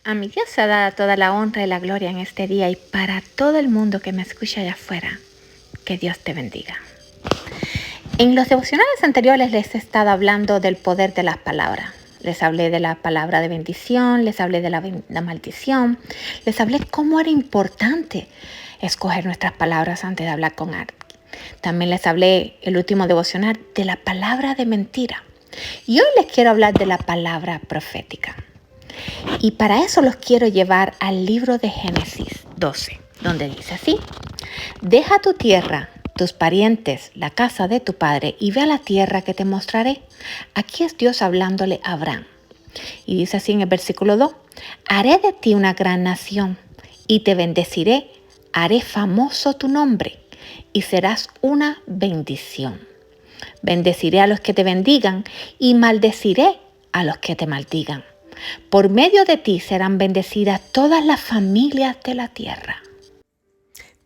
A mi Dios se da toda la honra y la gloria en este día y para todo el mundo que me escucha allá afuera, que Dios te bendiga. En los devocionales anteriores les he estado hablando del poder de las palabras. Les hablé de la palabra de bendición, les hablé de la maldición, les hablé cómo era importante escoger nuestras palabras antes de hablar con alguien. También les hablé el último devocional de la palabra de mentira. Y hoy les quiero hablar de la palabra profética. Y para eso los quiero llevar al libro de Génesis 12, donde dice así: deja tu tierra, tus parientes, la casa de tu padre y ve a la tierra que te mostraré. Aquí es Dios hablándole a Abraham. Y dice así en el versículo 2, haré de ti una gran nación y te bendeciré, haré famoso tu nombre y serás una bendición. Bendeciré a los que te bendigan y maldeciré a los que te maldigan. Por medio de ti serán bendecidas todas las familias de la tierra.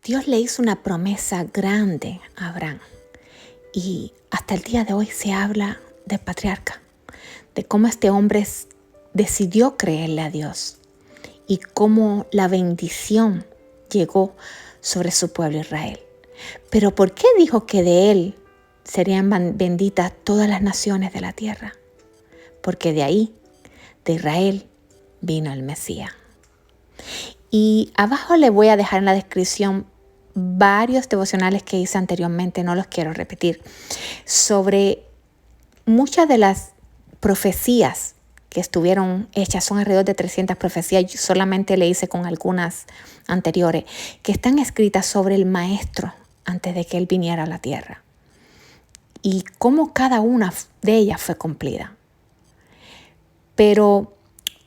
Dios le hizo una promesa grande a Abraham y hasta el día de hoy se habla del patriarca, de cómo este hombre decidió creerle a Dios y cómo la bendición llegó sobre su pueblo Israel. Pero ¿por qué dijo que de él serían benditas todas las naciones de la tierra? Porque de ahí, de Israel, vino el Mesías. Y abajo le voy a dejar en la descripción varios devocionales que hice anteriormente, no los quiero repetir, sobre muchas de las profecías que estuvieron hechas. Son alrededor de 300 profecías, yo solamente le hice con algunas anteriores, que están escritas sobre el Maestro antes de que Él viniera a la tierra. Y cómo cada una de ellas fue cumplida. Pero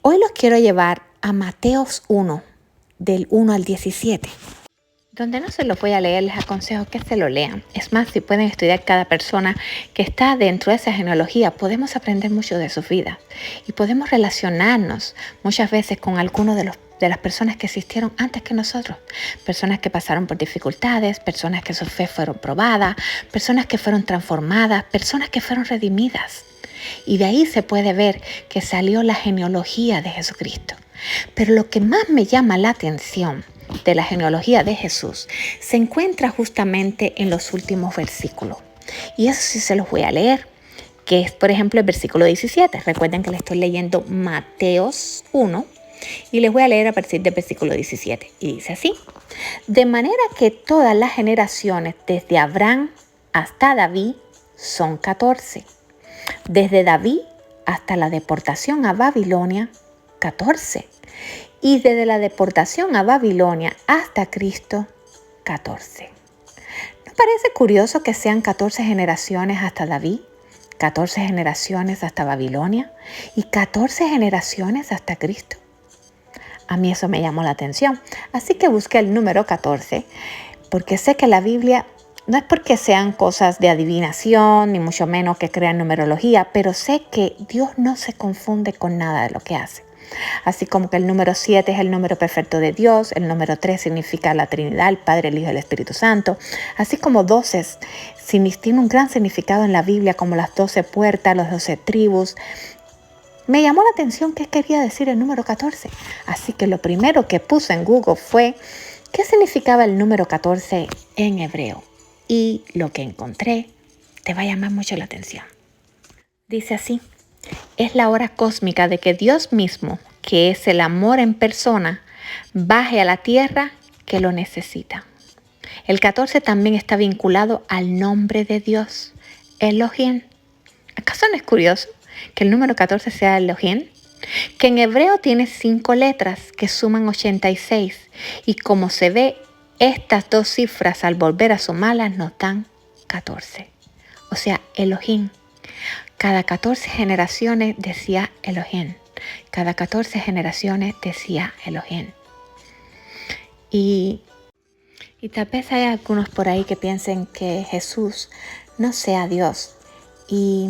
hoy los quiero llevar a Mateos 1, del 1 al 17. Donde no se los voy a leer, les aconsejo que se lo lean. Es más, si pueden estudiar cada persona que está dentro de esa genealogía, podemos aprender mucho de sus vidas. Y podemos relacionarnos muchas veces con algunos de las personas que existieron antes que nosotros. Personas que pasaron por dificultades, personas que su fe fueron probadas, personas que fueron transformadas, personas que fueron redimidas. Y de ahí se puede ver que salió la genealogía de Jesucristo. Pero lo que más me llama la atención de la genealogía de Jesús se encuentra justamente en los últimos versículos. Y eso sí se los voy a leer, que es por ejemplo el versículo 17. Recuerden que le estoy leyendo Mateos 1 y les voy a leer a partir del versículo 17. Y dice así: de manera que todas las generaciones desde Abraham hasta David son 14. Desde David hasta la deportación a Babilonia, 14. Y desde la deportación a Babilonia hasta Cristo, 14. ¿No parece curioso que sean 14 generaciones hasta David, 14 generaciones hasta Babilonia y 14 generaciones hasta Cristo? A mí eso me llamó la atención, así que busqué el número 14, porque sé que la Biblia no es porque sean cosas de adivinación, ni mucho menos que crean numerología, pero sé que Dios no se confunde con nada de lo que hace. Así como que el número 7 es el número perfecto de Dios, el número 3 significa la Trinidad, el Padre, el Hijo y el Espíritu Santo. Así como 12 tiene un gran significado en la Biblia, como las 12 puertas, las 12 tribus. Me llamó la atención qué quería decir el número 14. Así que lo primero que puse en Google fue qué significaba el número 14 en hebreo. Y lo que encontré te va a llamar mucho la atención. Dice así: es la hora cósmica de que Dios mismo, que es el amor en persona, baje a la tierra que lo necesita. El 14 también está vinculado al nombre de Dios, Elohim. ¿Acaso no es curioso que el número 14 sea Elohim? Que en hebreo tiene 5 letras que suman 86 y como se ve, estas dos cifras al volver a sumarlas nos dan 14. O sea, Elohim. Cada 14 generaciones decía Elohim. Cada 14 generaciones decía Elohim. Y tal vez hay algunos por ahí que piensen que Jesús no sea Dios. Y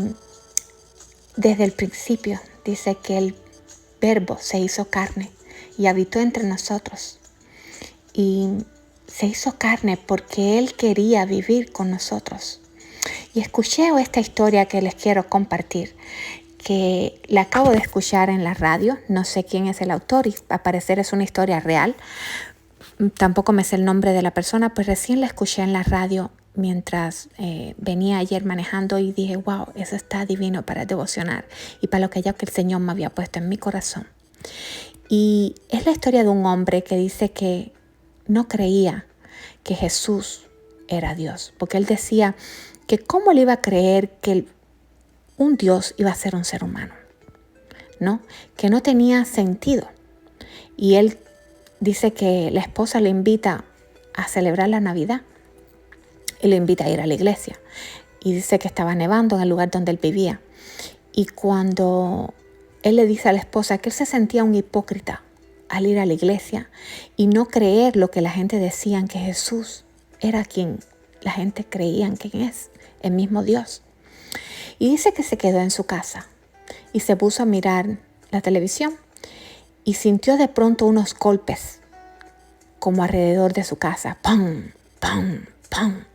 desde el principio dice que el Verbo se hizo carne y habitó entre nosotros. Y se hizo carne porque Él quería vivir con nosotros. Y escuché esta historia que les quiero compartir, que la acabo de escuchar en la radio. No sé quién es el autor y al parecer es una historia real. Tampoco me sé el nombre de la persona, pues recién la escuché en la radio mientras venía ayer manejando y dije, wow, eso está divino para devocionar y para lo que ya que el Señor me había puesto en mi corazón. Y es la historia de un hombre que dice que no creía que Jesús era Dios, porque él decía que cómo le iba a creer que un Dios iba a ser un ser humano, ¿no? Que no tenía sentido. Y él dice que la esposa le invita a celebrar la Navidad y le invita a ir a la iglesia. Y dice que estaba nevando en el lugar donde él vivía. Y cuando él le dice a la esposa que él se sentía un hipócrita al ir a la iglesia y no creer lo que la gente decía, que Jesús era quien la gente creía que es, el mismo Dios. Y dice que se quedó en su casa y se puso a mirar la televisión y sintió de pronto unos golpes como alrededor de su casa. ¡Pam! ¡Pam! ¡Pam!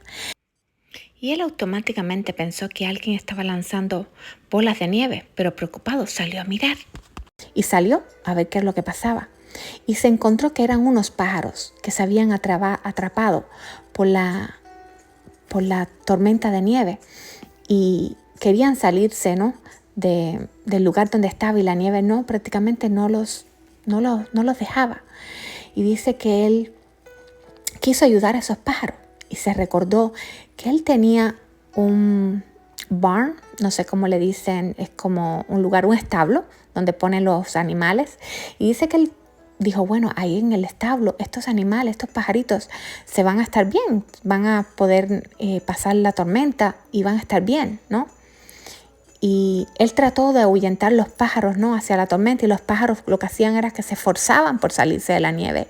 Y él automáticamente pensó que alguien estaba lanzando bolas de nieve, pero preocupado salió a mirar. Y salió a ver qué es lo que pasaba. Y se encontró que eran unos pájaros que se habían atrapado por la tormenta de nieve y querían salirse, ¿no? del lugar donde estaba, y la nieve prácticamente no los dejaba. Y dice que él quiso ayudar a esos pájaros y se recordó que él tenía un barn, no sé cómo le dicen, es como un lugar, un establo donde ponen los animales. Y dice que él dijo, bueno, ahí en el establo estos animales, estos pajaritos se van a estar bien, van a poder pasar la tormenta y van a estar bien, ¿no? Y él trató de ahuyentar los pájaros, ¿no?, hacia la tormenta, y los pájaros lo que hacían era que se esforzaban por salirse de la nieve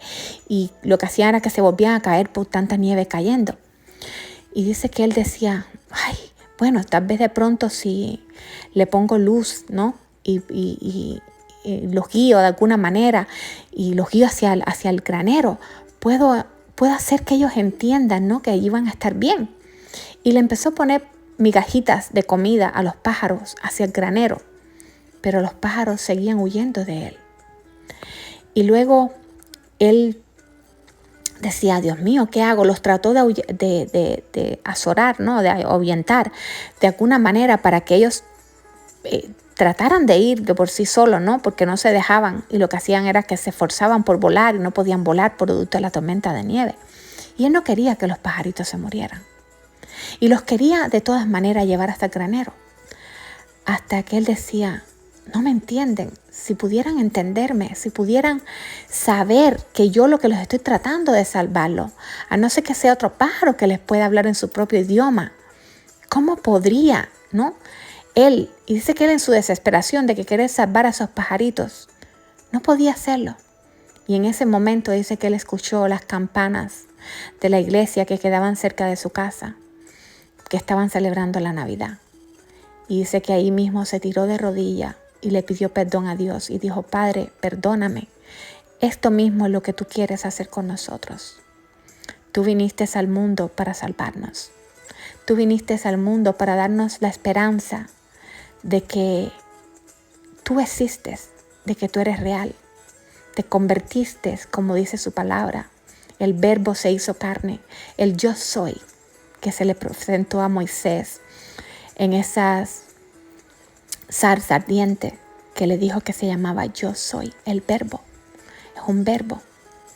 y lo que hacían era que se volvían a caer por tanta nieve cayendo. Y dice que él decía, ay, bueno, tal vez de pronto si le pongo luz, ¿no?, y los guío de alguna manera y los guío hacia el granero, puedo hacer que ellos entiendan, ¿no?, que allí van a estar bien. Y le empezó a poner migajitas de comida a los pájaros hacia el granero, pero los pájaros seguían huyendo de él. Y luego él decía, Dios mío, ¿qué hago? Los trató de azorar, ¿no?, de ahuyentar de alguna manera para que ellos trataran de ir de por sí solos, ¿no?, porque no se dejaban, y lo que hacían era que se esforzaban por volar y no podían volar producto de la tormenta de nieve. Y él no quería que los pajaritos se murieran. Y los quería de todas maneras llevar hasta el granero. Hasta que él decía, no me entienden. Si pudieran entenderme, si pudieran saber que yo lo que los estoy tratando de salvarlo, a no ser que sea otro pájaro que les pueda hablar en su propio idioma, ¿cómo podría, no? Él, y dice que él en su desesperación de que querer salvar a esos pajaritos, no podía hacerlo. Y en ese momento dice que él escuchó las campanas de la iglesia que quedaban cerca de su casa, que estaban celebrando la Navidad. Y dice que ahí mismo se tiró de rodillas y le pidió perdón a Dios y dijo, Padre, perdóname. Esto mismo es lo que tú quieres hacer con nosotros. Tú viniste al mundo para salvarnos. Tú viniste al mundo para darnos la esperanza de que tú existes, de que tú eres real. Te convertiste, como dice su palabra. El verbo se hizo carne, el yo soy, que se le presentó a Moisés en esas zarza ardiente que le dijo que se llamaba yo soy, el verbo. Es un verbo,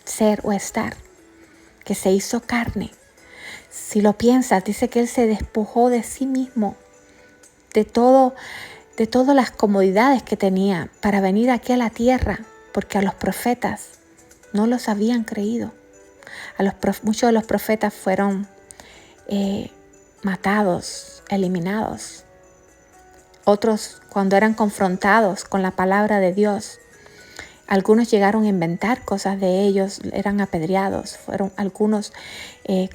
ser o estar, que se hizo carne. Si lo piensas, dice que él se despojó de sí mismo, de todas las comodidades que tenía para venir aquí a la tierra, porque a los profetas no los habían creído. Muchos de los profetas fueron matados, eliminados. Otros, cuando eran confrontados con la palabra de Dios, algunos llegaron a inventar cosas de ellos, eran apedreados. Fueron algunos,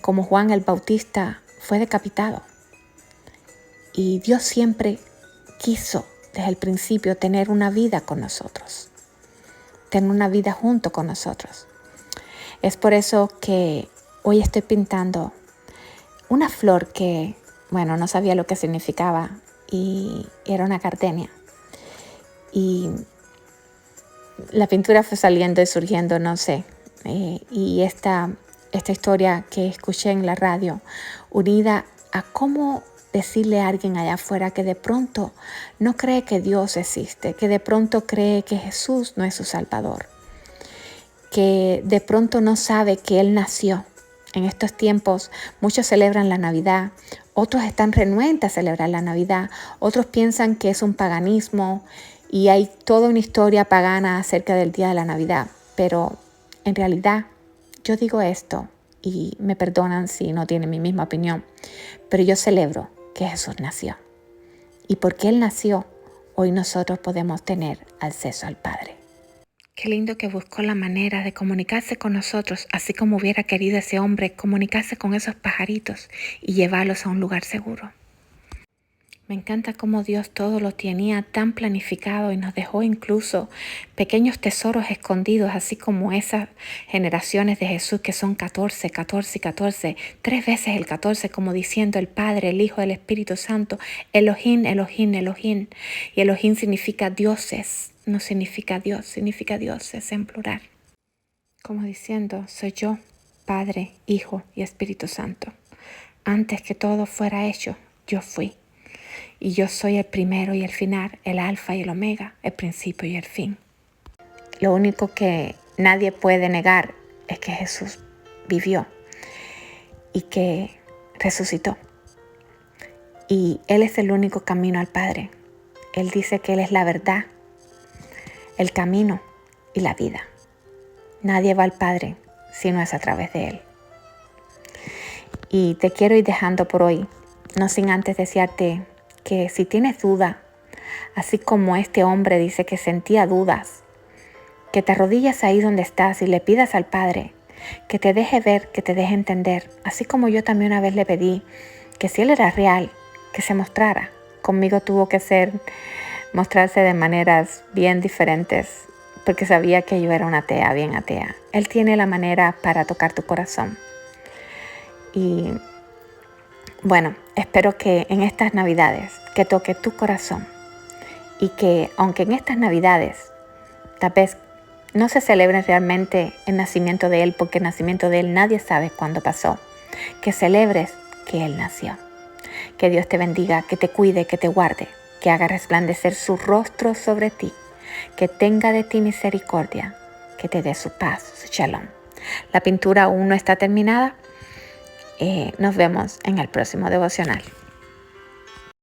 como Juan el Bautista, fue decapitado. Y Dios siempre quiso, desde el principio, tener una vida con nosotros, tener una vida junto con nosotros. Es por eso que hoy estoy pintando una flor que, no sabía lo que significaba y era una gardenia. Y la pintura fue saliendo y surgiendo, no sé. Y esta historia que escuché en la radio, unida a cómo decirle a alguien allá afuera que de pronto no cree que Dios existe, que de pronto cree que Jesús no es su Salvador, que de pronto no sabe que Él nació. En estos tiempos muchos celebran la Navidad, otros están renuentes a celebrar la Navidad, otros piensan que es un paganismo y hay toda una historia pagana acerca del día de la Navidad. Pero en realidad yo digo esto y me perdonan si no tienen mi misma opinión, pero yo celebro que Jesús nació. Y porque Él nació, hoy nosotros podemos tener acceso al Padre. Qué lindo que buscó la manera de comunicarse con nosotros, así como hubiera querido ese hombre comunicarse con esos pajaritos y llevarlos a un lugar seguro. Me encanta cómo Dios todo lo tenía tan planificado y nos dejó incluso pequeños tesoros escondidos, así como esas generaciones de Jesús que son 14, 14 y 14, 3 veces el 14, como diciendo el Padre, el Hijo, el Espíritu Santo, Elohim, Elohim, Elohim. Y Elohim significa dioses, no significa Dios, significa dioses en plural. Como diciendo, soy yo, Padre, Hijo y Espíritu Santo. Antes que todo fuera hecho, yo fui. Y yo soy el primero y el final, el alfa y el omega, el principio y el fin. Lo único que nadie puede negar es que Jesús vivió y que resucitó. Y Él es el único camino al Padre. Él dice que Él es la verdad, el camino y la vida. Nadie va al Padre si no es a través de Él. Y te quiero ir dejando por hoy, no sin antes desearte que si tienes duda, así como este hombre dice que sentía dudas, que te arrodilles ahí donde estás y le pidas al Padre que te deje ver, que te deje entender, así como yo también una vez le pedí que si Él era real, que se mostrara. Conmigo tuvo que mostrarse de maneras bien diferentes, porque sabía que yo era una atea, bien atea. Él tiene la manera para tocar tu corazón. Y bueno, espero que en estas Navidades que toque tu corazón y que aunque en estas Navidades tal vez no se celebre realmente el nacimiento de Él, porque el nacimiento de Él nadie sabe cuándo pasó, que celebres que Él nació. Que Dios te bendiga, que te cuide, que te guarde, que haga resplandecer su rostro sobre ti, que tenga de ti misericordia, que te dé su paz, su shalom. La pintura aún no está terminada. Nos vemos en el próximo devocional.